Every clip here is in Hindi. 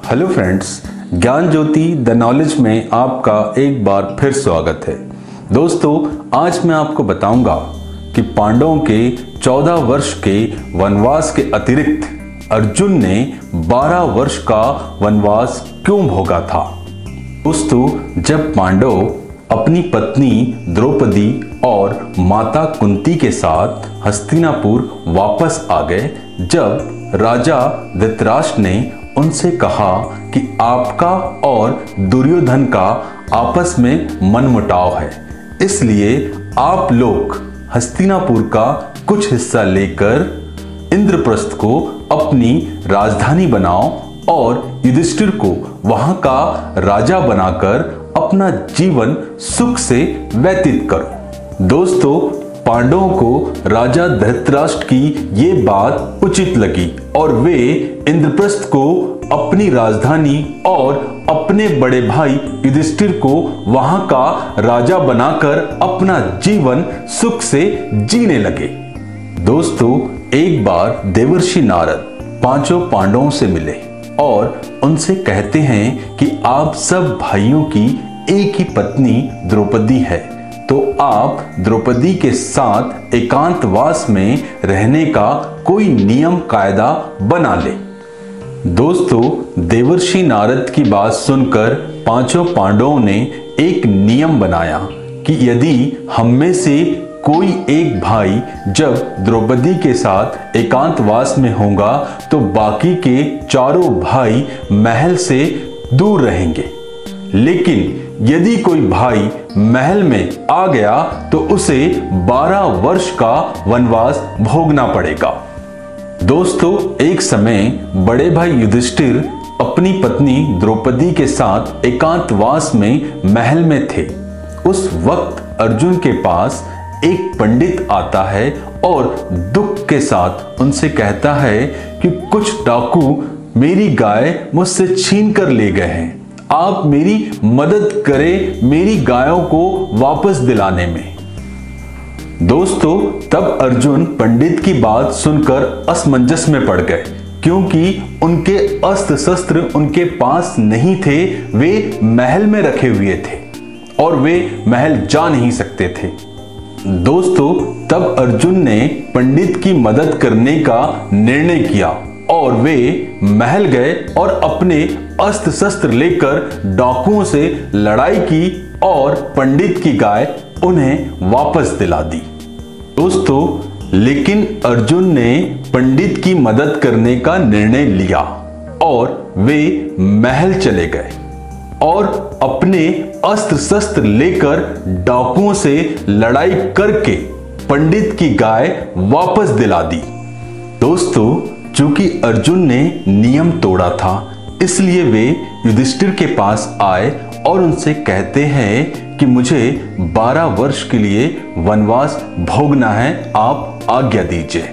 हेलो फ्रेंड्स, ज्ञान ज्योति द नॉलेज में आपका एक बार फिर स्वागत है। दोस्तों, आज मैं आपको बताऊंगा कि पांडवों के 14 वर्ष के वनवास के अतिरिक्त अर्जुन ने 12 वर्ष का वनवास क्यों भोगा था। दोस्तों, जब पांडव अपनी पत्नी द्रौपदी और माता कुंती के साथ हस्तिनापुर वापस आ गए, जब राजा धृतराष्ट्र ने उनसे कहा कि आपका और दुर्योधन का आपस में मनमुटाव है, इसलिए आप लोग हस्तिनापुर का कुछ हिस्सा लेकर इंद्रप्रस्थ को अपनी राजधानी बनाओ और युधिष्ठिर को वहां का राजा बनाकर अपना जीवन सुख से व्यतीत करो। दोस्तों, पांडवों को राजा धृतराष्ट्र की ये बात उचित लगी और वे इंद्रप्रस्थ को अपनी राजधानी और अपने बड़े भाई युधिष्ठिर को वहां का राजा बनाकर अपना जीवन सुख से जीने लगे। दोस्तों, एक बार देवर्षि नारद पांचों पांडवों से मिले और उनसे कहते हैं कि आप सब भाइयों की एक ही पत्नी द्रौपदी है, तो आप द्रौपदी के साथ एकांतवास में रहने का कोई नियम कायदा बना ले। दोस्तों, देवर्षि नारद की बात सुनकर पांचों पांडवों ने एक नियम बनाया कि यदि हम में से कोई एक भाई जब द्रौपदी के साथ एकांतवास में होगा तो बाकी के चारों भाई महल से दूर रहेंगे, लेकिन यदि कोई भाई महल में आ गया तो उसे 12 वर्ष का वनवास भोगना पड़ेगा। दोस्तों, एक समय बड़े भाई युधिष्ठिर अपनी पत्नी द्रौपदी के साथ एकांतवास में महल में थे। उस वक्त अर्जुन के पास एक पंडित आता है और दुख के साथ उनसे कहता है कि कुछ डाकू मेरी गाय मुझसे छीन कर ले गए हैं, आप मेरी मदद करें मेरी गायों को वापस दिलाने में। दोस्तों, तब अर्जुन पंडित की बात सुनकर असमंजस में पड़ गए, क्योंकि उनके अस्त्र शस्त्र उनके पास नहीं थे, वे महल में रखे हुए थे और वे महल जा नहीं सकते थे। दोस्तों, तब अर्जुन ने पंडित की मदद करने का निर्णय किया और वे महल गए और अपने अस्त्र शस्त्र लेकर डाकुओं से लड़ाई की और पंडित की गाय उन्हें वापस दिला दी। दोस्तों, लेकिन अर्जुन ने पंडित की मदद करने का निर्णय लिया और वे महल चले गए और अपने अस्त्र शस्त्र लेकर डाकुओं से लड़ाई करके पंडित की गाय वापस दिला दी। दोस्तों, चूंकि अर्जुन ने नियम तोड़ा था, इसलिए वे युधिष्ठिर के पास आए और उनसे कहते हैं कि मुझे 12 वर्ष के लिए वनवास भोगना है, आप आज्ञा दीजिए।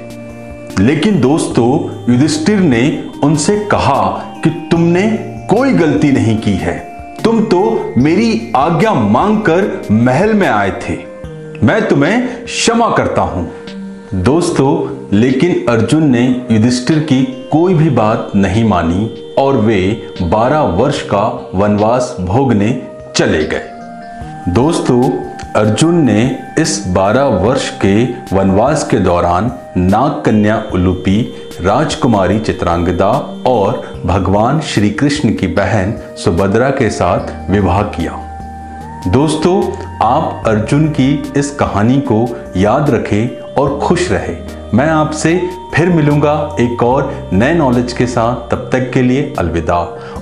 लेकिन दोस्तों, युधिष्ठिर ने उनसे कहा कि तुमने कोई गलती नहीं की है, तुम तो मेरी आज्ञा मांगकर महल में आए थे, मैं तुम्हें क्षमा करता हूं। दोस्तों, लेकिन अर्जुन ने युधिष्ठिर की कोई भी बात नहीं मानी और वे 12 वर्ष का वनवास भोगने चले गए। दोस्तों, अर्जुन ने इस 12 वर्ष के वनवास के दौरान नाग कन्या उलूपी, राजकुमारी चित्रांगदा और भगवान श्री कृष्ण की बहन सुभद्रा के साथ विवाह किया। दोस्तों, आप अर्जुन की इस कहानी को याद रखें और खुश रहे। मैं आपसे फिर मिलूंगा एक और नए नॉलेज के साथ, तब तक के लिए अलविदा।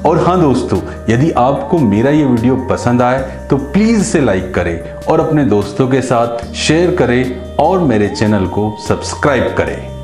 और हाँ दोस्तों, यदि आपको मेरा ये वीडियो पसंद आए तो प्लीज़ इसे लाइक करें और अपने दोस्तों के साथ शेयर करें और मेरे चैनल को सब्सक्राइब करें।